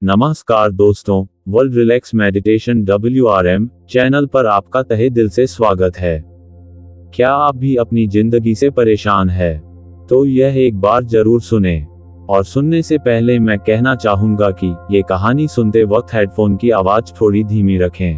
नमस्कार दोस्तों, world relax meditation WRM channel पर आपका तहे दिल से स्वागत है। क्या आप भी अपनी जिंदगी से परेशान है? तो यह एक बार जरूर सुने। और सुनने से पहले मैं कहना चाहूंगा कि ये कहानी सुनते वक्त हेडफोन की आवाज थोड़ी धीमी रखें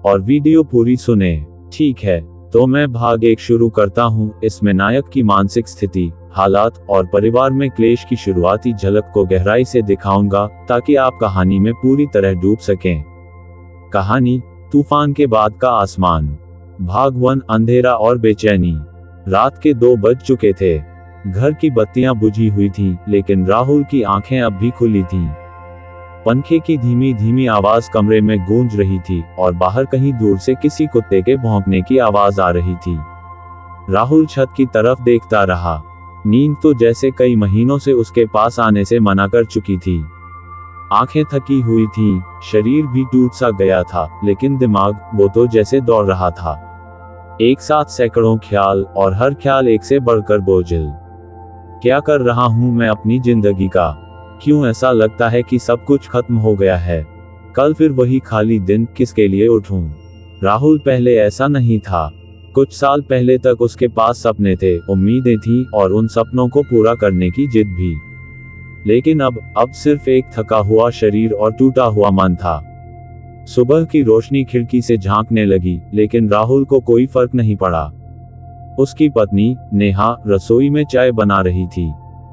और वीडियो पूरी सुने। ठीक है, तो मैं भाग 1 शुरू करता हूँ। इसमें नायक की मानसिक स्थिति, हालात और परिवार में क्लेश की शुरुआती झलक को गहराई से दिखाऊंगा ताकि आप कहानी में पूरी तरह डूब सकें। कहानी, तूफान के बाद का आसमान। भाग 1, अंधेरा और बेचैनी। रात के 2 बज चुके थे। घर की बत्तियां बुझी हुई थीं, लेकिन राहुल की आंखें अब भी खुली थीं। पंखे की धीमी धीमी आवाज कमरे में गूंज रही थी और बाहर कहीं दूर से किसी कुत्ते के भौंकने की आवाज आ रही थी। राहुल छत की तरफ देखता रहा। नींद तो जैसे कई महीनों से उसके पास आने से मना कर चुकी थी। आंखें थकी हुई थीं, शरीर भी टूट सा गया था, लेकिन दिमाग, वो तो जैसे दौड़ रहा था। एक साथ सैकड़ों ख्याल, और हर ख्याल एक से बढ़कर बोझिल। क्या कर रहा हूं मैं अपनी जिंदगी का? क्यों ऐसा लगता है कि सब कुछ खत्म हो गया है? कल फिर वही खाली दिन, किसके लिए उठूं? राहुल पहले ऐसा नहीं था। कुछ साल पहले तक उसके पास सपने थे, उम्मीदें थीं और उन सपनों को पूरा करने की जिद भी। लेकिन अब सिर्फ एक थका हुआ शरीर और टूटा हुआ मन था। सुबह की रोशनी खिड़की से झांकने लगी, लेकिन राहुल को कोई फर्क नहीं पड़ा। उसकी पत्नी नेहा रसोई में चाय बना रही थी।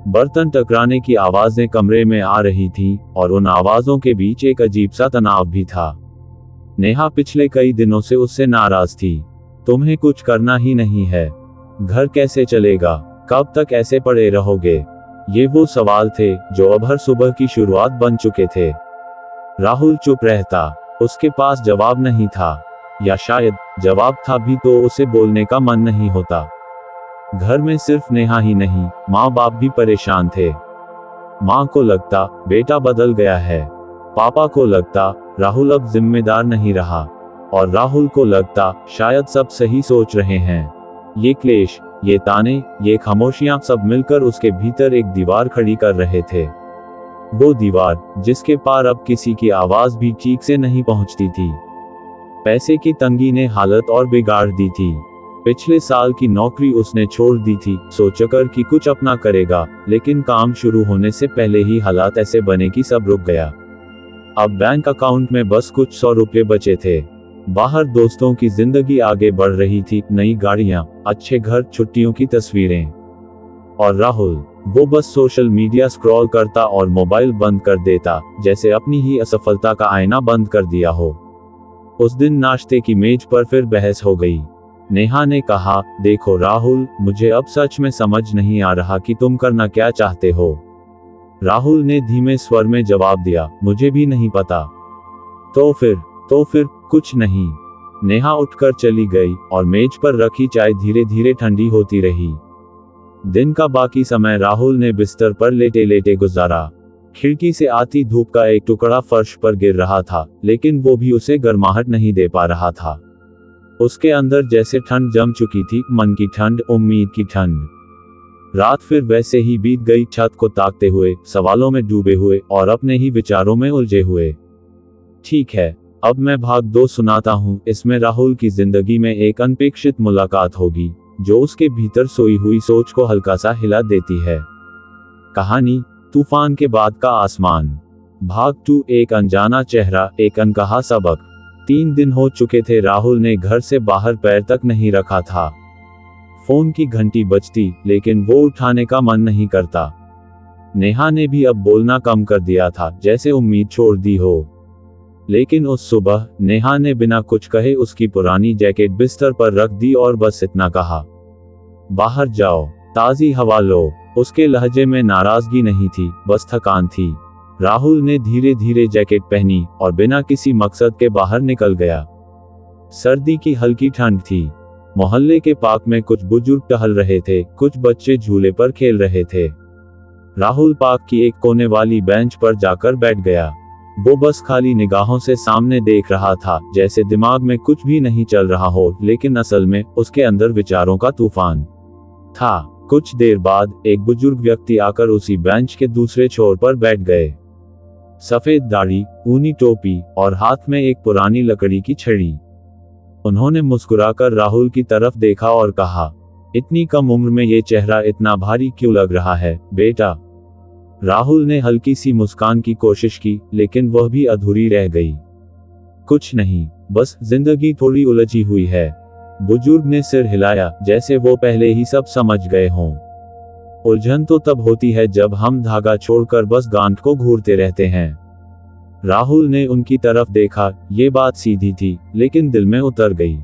बर्तन टकराने की आवाजें कमरे में आ रही थीं, और उन आवाजों के बीच एक अजीब सा तनाव भी था। नेहा पिछले कई दिनों से उससे नाराज थी। तुम्हें कुछ करना ही नहीं है? घर कैसे चलेगा? कब तक ऐसे पड़े रहोगे? ये वो सवाल थे जो अब हर सुबह की शुरुआत बन चुके थे। राहुल चुप रहता। उसके पास जवाब नहीं था, या शायद जवाब था भी तो उसे बोलने का मन नहीं होता। घर में सिर्फ नेहा ही नहीं, माँ बाप भी परेशान थे। माँ को लगता बेटा बदल गया है। पापा को लगता राहुल अब जिम्मेदार नहीं रहा। और राहुल को लगता शायद सब सही सोच रहे हैं। ये क्लेश, ये ताने, ये खामोशियां सब मिलकर उसके भीतर एक दीवार खड़ी कर रहे थे। वो दीवार जिसके पार अब किसी की आवाज भी चीख से नहीं पहुंचती थी। पैसे की तंगी ने हालत और बिगाड़ दी थी। पिछले साल की नौकरी उसने छोड़ दी थी, सोचकर कि कुछ अपना करेगा, लेकिन काम शुरू होने से पहले ही हालात ऐसे बने कि सब रुक गया। अब बैंक अकाउंट में बस कुछ 100 रुपये बचे थे। बाहर दोस्तों की जिंदगी आगे बढ़ रही थी, नई गाड़ियां, अच्छे घर, छुट्टियों की तस्वीरें। और राहुल, वो बस सोशल मीडिया स्क्रॉल करता और मोबाइल बंद कर देता, जैसे अपनी ही असफलता का आईना बंद कर दिया हो। उस दिन नाश्ते की मेज पर फिर बहस हो गई। नेहा ने कहा, देखो राहुल, मुझे अब सच में समझ नहीं आ रहा कि तुम करना क्या चाहते हो। राहुल ने धीमे स्वर में जवाब दिया, मुझे भी नहीं पता। तो फिर कुछ नहीं। नेहा उठकर चली गई और मेज पर रखी चाय धीरे धीरे ठंडी होती रही। दिन का बाकी समय राहुल ने बिस्तर पर लेटे लेटे गुजारा। खिड़की से आती धूप का एक टुकड़ा फर्श पर गिर रहा था, लेकिन वो भी उसे गर्माहट नहीं दे पा रहा था। उसके अंदर जैसे ठंड जम चुकी थी, मन की ठंड, उम्मीद की ठंड। रात फिर वैसे ही बीत गई, छत को ताकते हुए, सवालों में डूबे हुए और अपने ही विचारों में उलझे हुए। ठीक है, अब मैं भाग 2 सुनाता हूँ। इसमें राहुल की जिंदगी में एक अनपेक्षित मुलाकात होगी, जो उसके भीतर सोई हुई सोच को हल्का सा हिला देती है। कहानी, तूफान के बाद का आसमान। भाग 2, एक अनजाना चेहरा, एक अनकहा सबक। 3 दिन हो चुके थे राहुल ने घर से बाहर पैर तक नहीं रखा था। फोन की घंटी बजती, लेकिन वो उठाने का मन नहीं करता। नेहा ने भी अब बोलना कम कर दिया था, जैसे उम्मीद छोड़ दी हो। लेकिन उस सुबह नेहा ने बिना कुछ कहे उसकी पुरानी जैकेट बिस्तर पर रख दी और बस इतना कहा, बाहर जाओ, ताजी हवा लो। उसके लहजे में नाराजगी नहीं थी, बस थकान थी। राहुल ने धीरे धीरे जैकेट पहनी और बिना किसी मकसद के बाहर निकल गया। सर्दी की हल्की ठंड थी। मोहल्ले के पार्क में कुछ बुजुर्ग टहल रहे थे, कुछ बच्चे झूले पर खेल रहे थे। राहुल पार्क की एक कोने वाली बेंच पर जाकर बैठ गया। वो बस खाली निगाहों से सामने देख रहा था, जैसे दिमाग में कुछ भी नहीं चल रहा हो, लेकिन असल में उसके अंदर विचारों का तूफान था। कुछ देर बाद एक बुजुर्ग व्यक्ति आकर उसी बेंच के दूसरे छोर पर बैठ गए। सफेद दाढ़ी, ऊनी टोपी और हाथ में एक पुरानी लकड़ी की छड़ी। उन्होंने मुस्कुराकर राहुल की तरफ देखा और कहा, इतनी कम उम्र में ये चेहरा इतना भारी क्यों लग रहा है, बेटा? राहुल ने हल्की सी मुस्कान की कोशिश की, लेकिन वह भी अधूरी रह गई। कुछ नहीं, बस जिंदगी थोड़ी उलझी हुई है। बुजुर्ग ने सिर हिलाया, जैसे वो पहले ही सब समझ गए हों। उलझन तो तब होती है जब हम धागा छोड़कर बस गांठ को घूरते रहते हैं। राहुल ने उनकी तरफ देखा, ये बात सीधी थी, लेकिन दिल में उतर गई।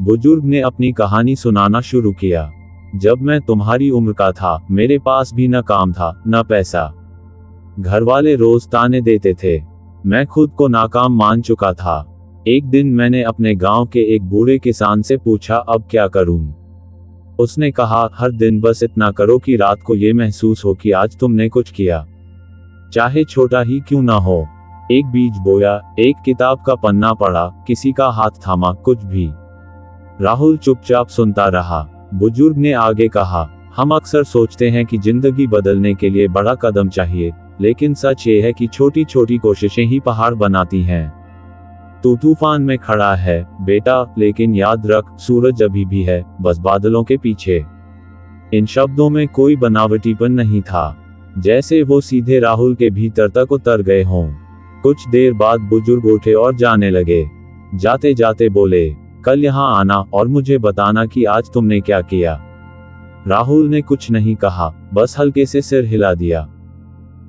बुजुर्ग ने अपनी कहानी सुनाना शुरू किया। जब मैं तुम्हारी उम्र का था, मेरे पास भी न काम था, न पैसा। घर वाले रोज ताने देते थे। मैं खुद को नाकाम मान चुका था। एक दिन मैंने अपने गांव के एक बूढ़े किसान से पूछा, अब क्या करूं? उसने कहा, हर दिन बस इतना करो कि रात को ये महसूस हो कि आज तुमने कुछ किया, चाहे छोटा ही क्यों ना हो। एक बीज बोया, एक किताब का पन्ना पढ़ा, किसी का हाथ थामा, कुछ भी। राहुल चुपचाप सुनता रहा। बुजुर्ग ने आगे कहा, हम अक्सर सोचते हैं कि जिंदगी बदलने के लिए बड़ा कदम चाहिए, लेकिन सच ये है कि छोटी छोटी कोशिशें ही पहाड़ बनाती हैं। तू तूफान में खड़ा है, बेटा, लेकिन याद रख, सूरज अभी भी है, बस बादलों के पीछे। इन शब्दों में कोई बनावटीपन नहीं था, जैसे वो सीधे राहुल के भीतर तक उतर गए हों। कुछ देर बाद बुजुर्ग उठे और जाने लगे। जाते जाते बोले, कल यहाँ आना और मुझे बताना कि आज तुमने क्या किया। राहुल ने कुछ नहीं कहा, बस हल्के से सिर हिला दिया।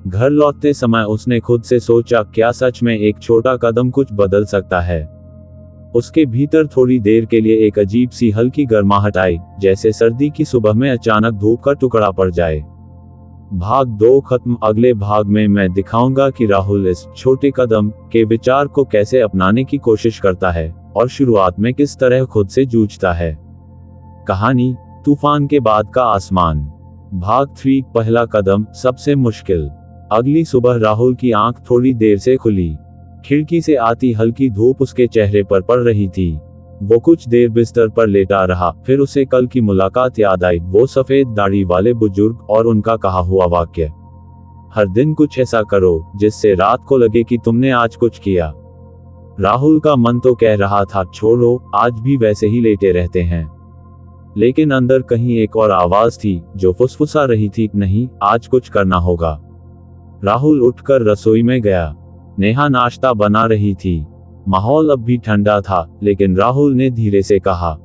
घर लौटते समय उसने खुद से सोचा, क्या सच में एक छोटा कदम कुछ बदल सकता है? उसके भीतर थोड़ी देर के लिए एक अजीब सी हल्की गर्माहट आई, जैसे सर्दी की सुबह में अचानक धूप का टुकड़ा पड़ जाए। भाग 2 खत्म। अगले भाग में मैं दिखाऊंगा कि राहुल इस छोटे कदम के विचार को कैसे अपनाने की कोशिश करता है और शुरुआत में किस तरह खुद से जूझता है। कहानी, तूफान के बाद का आसमान। भाग 3, पहला कदम, सबसे मुश्किल। अगली सुबह राहुल की आंख थोड़ी देर से खुली। खिड़की से आती हल्की धूप उसके चेहरे पर पड़ रही थी। वो कुछ देर बिस्तर पर लेटा रहा, फिर उसे कल की मुलाकात याद आई, वो सफेद दाढ़ी वाले बुजुर्ग और उनका कहा हुआ वाक्य, हर दिन कुछ ऐसा करो जिससे रात को लगे कि तुमने आज कुछ किया। राहुल का मन तो कह रहा था, छोड़ो, आज भी वैसे ही लेटे रहते हैं। लेकिन अंदर कहीं एक और आवाज थी जो फुसफुसा रही थी, नहीं, आज कुछ करना होगा। राहुल उठकर रसोई में गया। नेहा नाश्ता बना रही थी। माहौल अब भी ठंडा था, लेकिन राहुल ने धीरे से कहा,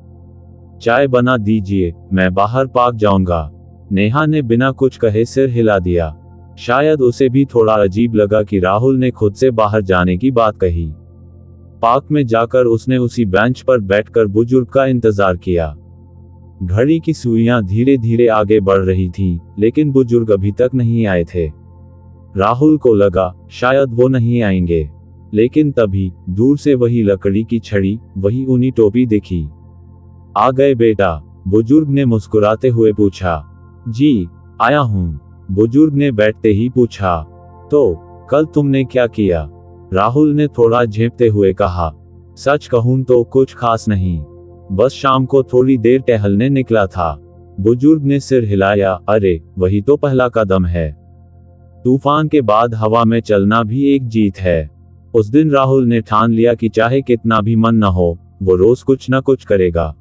चाय बना दीजिए, मैं बाहर पार्क जाऊंगा। नेहा ने बिना कुछ कहे सिर हिला दिया। शायद उसे भी थोड़ा अजीब लगा कि राहुल ने खुद से बाहर जाने की बात कही। पार्क में जाकर उसने उसी बेंच पर बैठकर बुजुर्ग का इंतजार किया। घड़ी की सुइयां धीरे धीरे आगे बढ़ रही थीं, लेकिन बुजुर्ग अभी तक नहीं आए थे। राहुल को लगा, शायद वो नहीं आएंगे। लेकिन तभी दूर से वही लकड़ी की छड़ी, वही ऊनी टोपी दिखी। आ गए बेटा? बुजुर्ग ने मुस्कुराते हुए पूछा। जी, आया हूं, बुजुर्ग ने बैठते ही पूछा। तो कल तुमने क्या किया? राहुल ने थोड़ा झेंपते हुए कहा। सच कहूं तो कुछ खास नहीं, बस शाम को थोड़ी देर टहलने निकला था। बुजुर्ग ने सिर हिलाया। अरे, वही तो पहला कदम है। तूफान के बाद हवा में चलना भी एक जीत है। उस दिन राहुल ने ठान लिया कि चाहे कितना भी मन न हो, वो रोज कुछ न कुछ करेगा।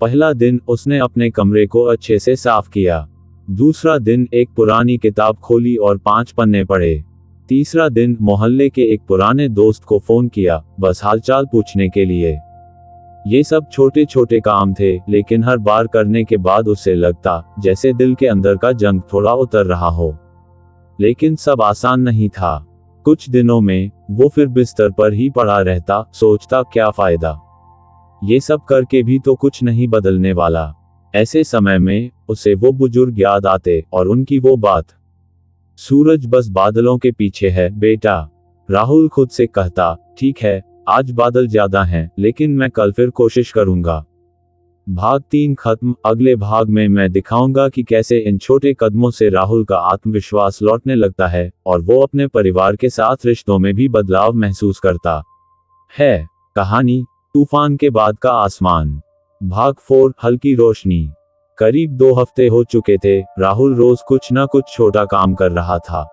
पहला दिन उसने अपने कमरे को अच्छे से साफ किया। दूसरा दिन एक पुरानी किताब खोली और 5 पन्ने पढ़े। तीसरा दिन मोहल्ले के एक पुराने दोस्त को फोन किया, बस हालचाल पूछने के लिए। ये सब छोटे छोटे काम थे, लेकिन हर बार करने के बाद उसे लगता जैसे दिल के अंदर का जंग थोड़ा उतर रहा हो। लेकिन सब आसान नहीं था। कुछ दिनों में वो फिर बिस्तर पर ही पड़ा रहता, सोचता क्या फायदा, ये सब करके भी तो कुछ नहीं बदलने वाला। ऐसे समय में उसे वो बुजुर्ग याद आते और उनकी वो बात, सूरज बस बादलों के पीछे है बेटा। राहुल खुद से कहता, ठीक है, आज बादल ज्यादा हैं, लेकिन मैं कल फिर कोशिश करूंगा। भाग 3 खत्म। अगले भाग में मैं दिखाऊंगा कि कैसे इन छोटे कदमों से राहुल का आत्मविश्वास लौटने लगता है और वो अपने परिवार के साथ रिश्तों में भी बदलाव महसूस करता है। कहानी, तूफान के बाद का आसमान। भाग 4, हल्की रोशनी। करीब 2 हफ्ते हो चुके थे, राहुल रोज कुछ न कुछ छोटा काम कर रहा था।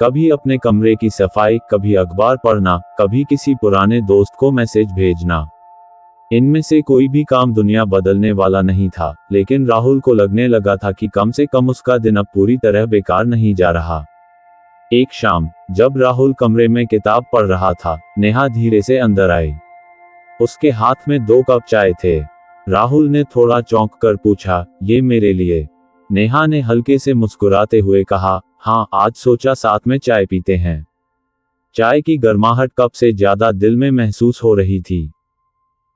कभी अपने कमरे की सफाई, कभी अखबार पढ़ना, कभी किसी पुराने दोस्त को मैसेज भेजना। इनमें से कोई भी काम दुनिया बदलने वाला नहीं था, लेकिन राहुल को लगने लगा था कि कम से कम उसका दिन अब पूरी तरह बेकार नहीं जा रहा। एक शाम, जब राहुल कमरे में किताब पढ़ रहा था, नेहा धीरे से अंदर आई। उसके हाथ में 2 कप चाय थे। राहुल ने थोड़ा चौंक कर पूछा, ये मेरे लिए? नेहा ने हल्के से मुस्कुराते हुए कहा, हाँ, आज सोचा साथ में चाय पीते हैं। चाय की गर्माहट कप से ज्यादा दिल में महसूस हो रही थी।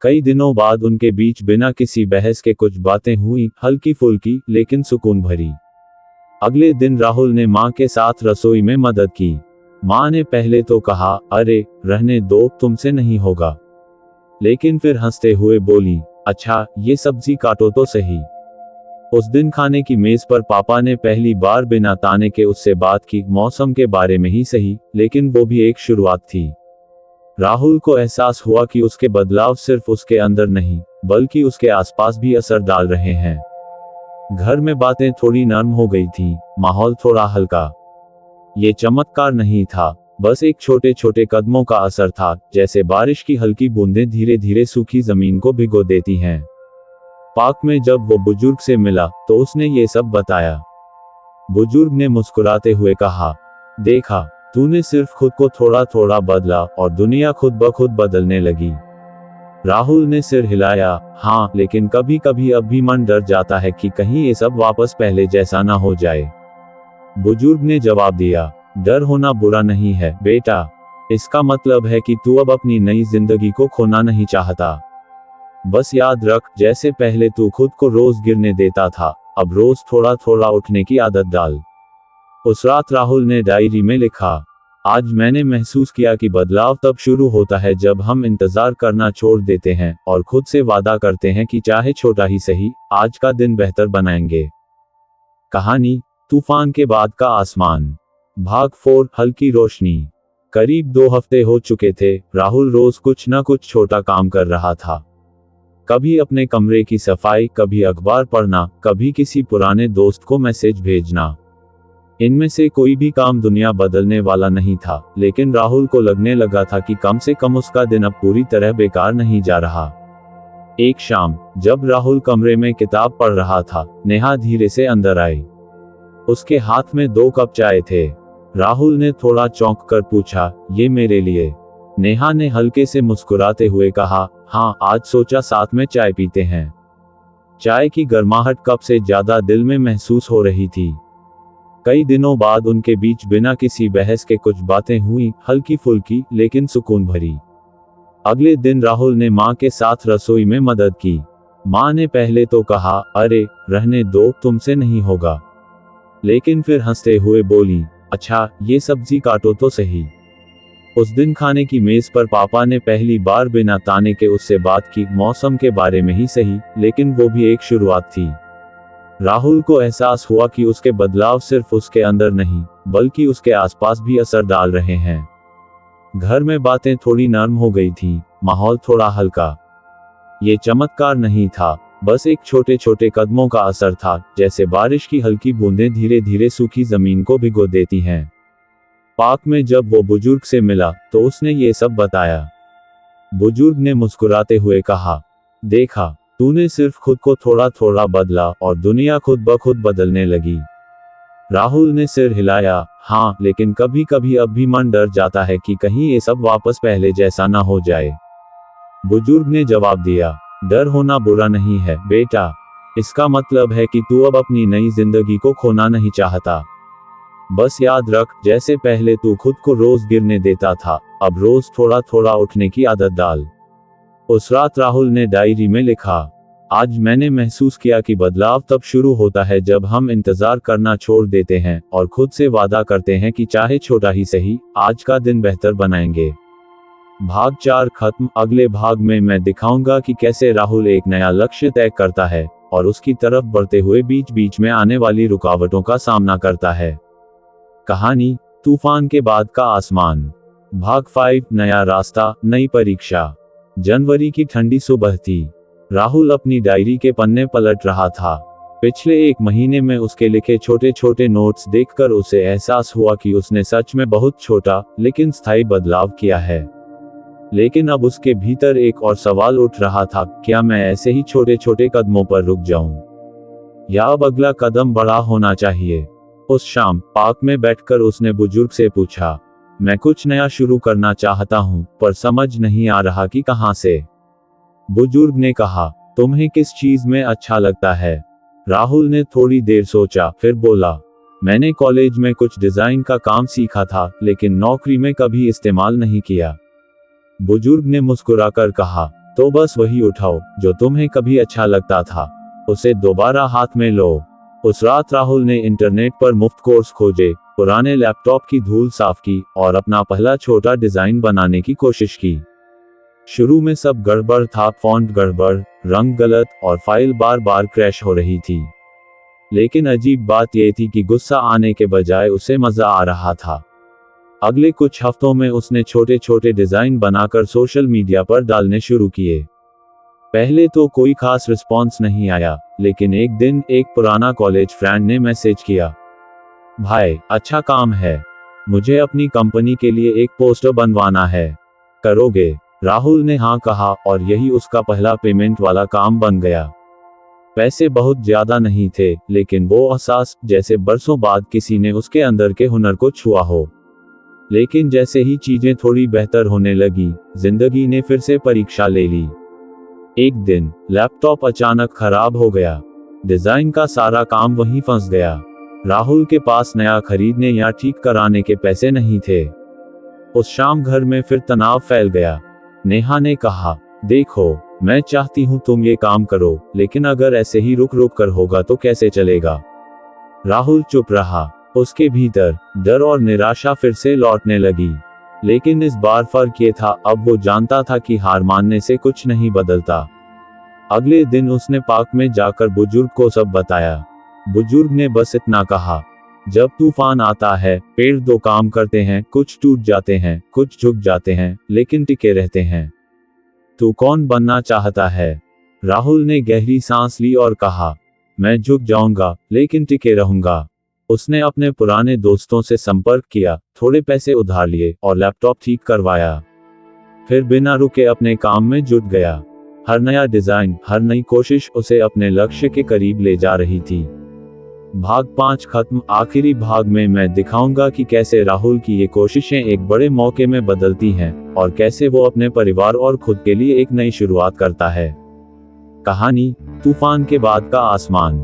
कई दिनों बाद उनके बीच बिना किसी बहस के कुछ बातें हुई, हल्की फुल्की लेकिन सुकून भरी। अगले दिन राहुल ने माँ के साथ रसोई में मदद की। माँ ने पहले तो कहा, अरे रहने दो, तुमसे नहीं होगा। लेकिन फिर हंसते हुए बोली, अच्छा ये सब्जी काटो तो सही। उस दिन खाने की मेज पर पापा ने पहली बार बिना ताने के उससे बात की, मौसम के बारे में ही सही, लेकिन वो भी एक शुरुआत थी। राहुल को एहसास हुआ कि उसके बदलाव सिर्फ उसके अंदर नहीं, बल्कि उसके आसपास भी असर डाल रहे हैं। घर में बातें थोड़ी नर्म हो गई थीं, माहौल थोड़ा हल्का। ये चमत्कार नहीं था, बस एक छोटे छोटे कदमों का असर था, जैसे बारिश की हल्की बूंदें धीरे धीरे सूखी जमीन को भिगो देती हैं। पार्क में जब वो बुजुर्ग से मिला, तो उसने ये सब बताया। बुजुर्ग ने मुस्कुराते हुए कहा, देखा, तूने सिर्फ खुद को थोड़ा थोड़ा बदला और दुनिया खुद ब खुद बदलने लगी। राहुल ने सिर हिलाया, हाँ, लेकिन कभी कभी अब भी मन डर जाता है कि कहीं ये सब वापस पहले जैसा ना हो जाए। बुजुर्ग ने जवाब दिया, डर होना बुरा नहीं है बेटा। इसका मतलब है कि तू अब अपनी नई जिंदगी को खोना नहीं चाहता। बस याद रख, जैसे पहले तू खुद को रोज गिरने देता था, अब रोज थोड़ा थोड़ा उठने की आदत डाल। उस रात राहुल ने डायरी में लिखा, आज मैंने महसूस किया कि बदलाव तब शुरू होता है जब हम इंतजार करना छोड़ देते हैं और खुद से वादा करते हैं कि चाहे छोटा ही सही, आज का दिन बेहतर बनाएंगे। कहानी, तूफान के बाद का आसमान। भाग 4, हल्की रोशनी। करीब 2 हफ्ते हो चुके थे, राहुल रोज कुछ न कुछ छोटा काम कर रहा था। कभी अपने कमरे की सफाई, कभी अखबार पढ़ना, कभी किसी पुराने दोस्त को मैसेज भेजना। इनमें से कोई भी काम दुनिया बदलने वाला नहीं था, लेकिन राहुल को लगने लगा था कि कम से कम उसका दिन अब पूरी तरह बेकार नहीं जा रहा। एक शाम, जब राहुल कमरे में किताब पढ़ रहा था, नेहा धीरे से अंदर आई। उसके हाथ में 2 कप चाय थे। राहुल ने थोड़ा चौंक कर पूछा, ये मेरे लिए? नेहा ने हल्के से मुस्कुराते हुए कहा, हाँ, आज सोचा साथ में चाय पीते हैं। चाय की गर्माहट कप से ज्यादा दिल में महसूस हो रही थी। कई दिनों बाद उनके बीच बिना किसी बहस के कुछ बातें हुई, हल्की फुल्की लेकिन सुकून भरी। अगले दिन राहुल ने माँ के साथ रसोई में मदद की। माँ ने पहले तो कहा, अरे रहने दो, तुमसे नहीं होगा। लेकिन फिर हंसते हुए बोली, अच्छा ये सब्जी काटो तो सही। उस दिन खाने की मेज पर पापा ने पहली बार बिना ताने के उससे बात की, मौसम के बारे में ही सही, लेकिन वो भी एक शुरुआत थी। राहुल को एहसास हुआ कि उसके बदलाव सिर्फ उसके अंदर नहीं, बल्कि उसके आसपास भी असर डाल रहे हैं। घर में बातें थोड़ी नर्म हो गई थीं, माहौल थोड़ा हल्का। ये चमत्कार नहीं था, बस एक छोटे छोटे कदमों का असर था, जैसे बारिश की हल्की बूंदें धीरे धीरे सूखी जमीन को भिगो देती हैं। पार्क में जब वो बुजुर्ग से मिला, तो उसने ये सब बताया। बुजुर्ग ने मुस्कुराते हुए कहा, देखा, तूने सिर्फ खुद को थोड़ा थोड़ा बदला और दुनिया खुद ब खुद बदलने लगी। राहुल ने सिर हिलाया, हाँ, लेकिन कभी कभी अब भी मन डर जाता है कि कहीं ये सब वापस पहले जैसा ना हो जाए। बुजुर्ग ने जवाब दिया, डर होना बुरा नहीं है बेटा। इसका मतलब है कि तू अब अपनी नई जिंदगी को खोना नहीं चाहता। बस याद रख, जैसे पहले तू खुद को रोज गिरने देता था, अब रोज थोड़ा थोड़ा उठने की आदत डाल। उस रात राहुल ने डायरी में लिखा, आज मैंने महसूस किया कि बदलाव तब शुरू होता है जब हम इंतजार करना छोड़ देते हैं और खुद से वादा करते हैं कि चाहे छोटा ही सही, आज का दिन बेहतर बनाएंगे। भाग 4 खत्म। अगले भाग में मैं दिखाऊंगा कि कैसे राहुल एक नया लक्ष्य तय करता है और उसकी तरफ बढ़ते हुए बीच बीच में आने वाली रुकावटों का सामना करता है। कहानी, तूफान के बाद का आसमान। भाग 5, नया रास्ता, नई परीक्षा। जनवरी की ठंडी सुबह थी। राहुल अपनी डायरी के पन्ने पलट रहा था। पिछले 1 महीने में उसके लिखे छोटे छोटे नोट्स देखकर उसे एहसास हुआ कि उसने सच में बहुत छोटा लेकिन स्थायी बदलाव किया है। लेकिन अब उसके भीतर एक और सवाल उठ रहा था, क्या मैं ऐसे ही छोटे छोटे कदमों पर रुक जाऊं, या अब अगला कदम बड़ा होना चाहिए। उस शाम पार्क में बैठकर उसने बुजुर्ग से पूछा, मैं कुछ नया शुरू करना चाहता हूं, पर समझ नहीं आ रहा कि कहां से। बुजुर्ग ने कहा, तुम्हें किस चीज में अच्छा लगता है? राहुल ने थोड़ी देर सोचा, फिर बोला, मैंने कॉलेज में कुछ डिजाइन का काम सीखा था, लेकिन नौकरी में कभी इस्तेमाल नहीं किया। बुजुर्ग ने मुस्कुराकर कहा, तो बस वही उठाओ जो तुम्हें कभी अच्छा लगता था, उसे दोबारा हाथ में लो। उस रात राहुल ने इंटरनेट पर मुफ्त कोर्स खोजे, पुराने लैपटॉप की धूल साफ की और अपना पहला छोटा डिजाइन बनाने की कोशिश की। शुरू में सब गड़बड़ था, फॉन्ट गड़बड़, रंग गलत और फाइल बार बार क्रैश हो रही थी। लेकिन अजीब बात यह थी कि गुस्सा आने के बजाय उसे मजा आ रहा था। अगले कुछ हफ्तों में उसने छोटे छोटे डिजाइन बनाकर सोशल मीडिया पर डालने शुरू किए। पहले तो कोई खास रिस्पॉन्स नहीं आया, लेकिन एक दिन एक पुराना कॉलेज फ्रेंड ने मैसेज किया, भाई अच्छा काम है, मुझे अपनी कंपनी के लिए एक पोस्टर बनवाना है, करोगे? राहुल ने हाँ कहा और यही उसका पहला पेमेंट वाला काम बन गया। पैसे बहुत ज्यादा नहीं थे, लेकिन वो एहसास जैसे बरसों बाद किसी ने उसके अंदर के हुनर को छुआ हो। लेकिन जैसे ही चीजें थोड़ी बेहतर होने लगी, जिंदगी ने फिर से परीक्षा ले ली। एक दिन लैपटॉप अचानक खराब हो गया, डिजाइन का सारा काम वहीं फंस गया। राहुल के पास नया खरीदने या ठीक कराने के पैसे नहीं थे। उस शाम घर में फिर तनाव फैल गया। नेहा ने कहा, देखो, मैं चाहती हूं तुम ये काम करो, लेकिन अगर ऐसे ही रुक रुक कर होगा तो कैसे चलेगा? राहुल चुप रहा। उसके भीतर डर और निराशा फिर से लौटने लगी। लेकिन इस बार फर्क ये था, अब वो जानता था कि हार मानने से कुछ नहीं बदलता। अगले दिन उसने पार्क में जाकर बुजुर्ग को सब बताया। बुजुर्ग ने बस इतना कहा, जब तूफान आता है, पेड़ दो काम करते हैं, कुछ टूट जाते हैं, कुछ झुक जाते हैं, लेकिन टिके रहते हैं। तू कौन बनना चाहता है? राहुल ने गहरी सांस ली और कहा, मैं झुक जाऊंगा, लेकिन टिके रहूंगा। उसने अपने पुराने दोस्तों से संपर्क किया, थोड़े पैसे उधार लिए और लैपटॉप ठीक करवाया। फिर बिना रुके अपने काम में जुट गया। हर नया डिजाइन, हर नई कोशिश उसे अपने लक्ष्य के करीब ले जा रही थी। भाग 5 खत्म। आखिरी भाग में मैं दिखाऊंगा कि कैसे राहुल की ये कोशिशें एक बड़े मौके में बदलती हैं और कैसे वो अपने परिवार और खुद के लिए एक नई शुरुआत करता है। कहानी, तूफान के बाद का आसमान।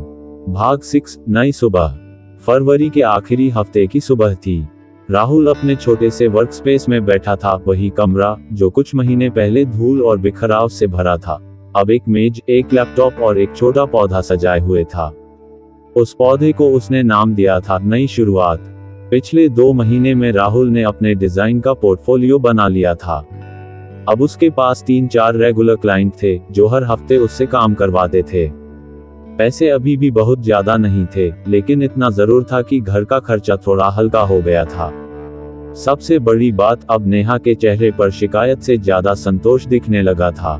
भाग 6। नई सुबह। फरवरी के आखिरी हफ्ते की सुबह थी। राहुल अपने छोटे से वर्कस्पेस में बैठा था, वही कमरा जो कुछ महीने पहले धूल और बिखराव से भरा था, अब एक मेज, एक लैपटॉप और एक छोटा पौधा सजाए हुए था। उस पौधे को उसने नाम दिया था नई शुरुआत। पिछले 2 महीने में राहुल ने अपने डिजाइन का पोर्टफोलियो बना लिया था। अब उसके पास 3-4 रेगुलर क्लाइंट थे जो हर हफ्ते उससे काम करवाते थे। पैसे अभी भी बहुत ज्यादा नहीं थे, लेकिन इतना जरूर था कि घर का खर्चा थोड़ा हल्का हो गया था। सबसे बड़ी बात, अब नेहा के चेहरे पर शिकायत से ज्यादा संतोष दिखने लगा था।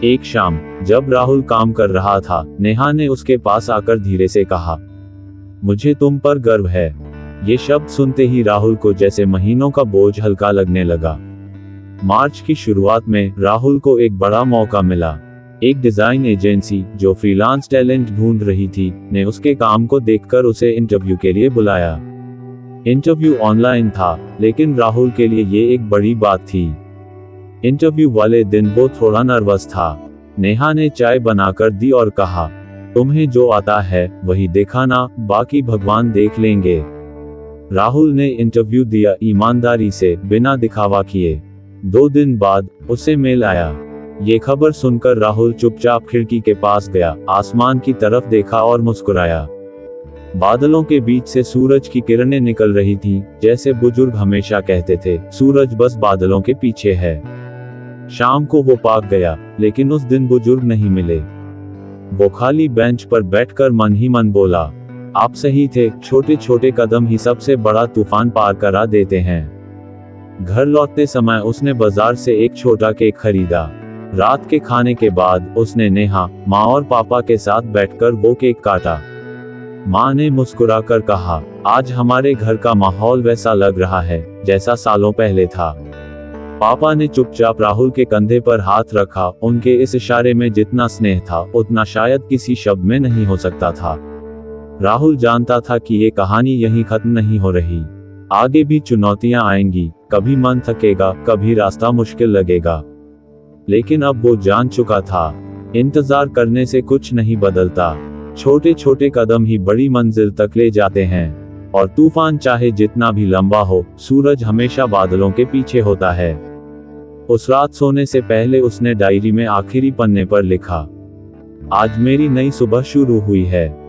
एक शाम जब राहुल काम कर रहा था, नेहा ने उसके पास आकर धीरे से कहा, मुझे तुम पर गर्व है। ये शब्द सुनते ही राहुल को जैसे महीनों का बोझ हल्का लगने लगा। मार्च की शुरुआत में राहुल को एक बड़ा मौका मिला। एक डिजाइन एजेंसी जो फ्रीलांस टैलेंट ढूंढ रही थी, ने उसके काम को देखकर उसे इंटरव्यू के लिए बुलाया। इंटरव्यू ऑनलाइन था, लेकिन राहुल के लिए ये एक बड़ी बात थी। इंटरव्यू वाले दिन वो थोड़ा नर्वस था। नेहा ने चाय बनाकर दी और कहा, तुम्हें जो आता है वही दिखाना, बाकी भगवान देख लेंगे। राहुल ने इंटरव्यू दिया ईमानदारी से, बिना दिखावा किए। 2 दिन बाद उसे मेल आया। ये खबर सुनकर राहुल चुपचाप खिड़की के पास गया, आसमान की तरफ देखा और मुस्कुराया। बादलों के बीच से सूरज की किरणें निकल रही थीं, जैसे बुजुर्ग हमेशा कहते थे, सूरज बस बादलों के पीछे है। शाम को वो पार्क गया, लेकिन उस दिन बुजुर्ग नहीं मिले। वो खाली बेंच पर बैठकर मन ही मन बोला, आप सही थे, छोटे छोटे कदम ही सबसे बड़ा तूफान पार करा देते हैं। घर लौटते समय उसने बाजार से एक छोटा केक खरीदा। रात के खाने के बाद उसने नेहा, माँ और पापा के साथ बैठकर वो केक काटा। माँ ने मुस्कुराकर कहा, आज हमारे घर का माहौल वैसा लग रहा है जैसा सालों पहले था। पापा ने चुपचाप राहुल के कंधे पर हाथ रखा, उनके इस इशारे में जितना स्नेह था उतना शायद किसी शब्द में नहीं हो सकता था। राहुल जानता था कि ये कहानी यहीं खत्म नहीं हो रही, आगे भी चुनौतियां आएंगी, कभी मन थकेगा, कभी रास्ता मुश्किल लगेगा। लेकिन अब वो जान चुका था, इंतजार करने से कुछ नहीं बदलता, छोटे छोटे कदम ही बड़ी मंजिल तक ले जाते हैं। और तूफान चाहे जितना भी लंबा हो, सूरज हमेशा बादलों के पीछे होता है। उस रात सोने से पहले उसने डायरी में आखिरी पन्ने पर लिखा, आज मेरी नई सुबह शुरू हुई है।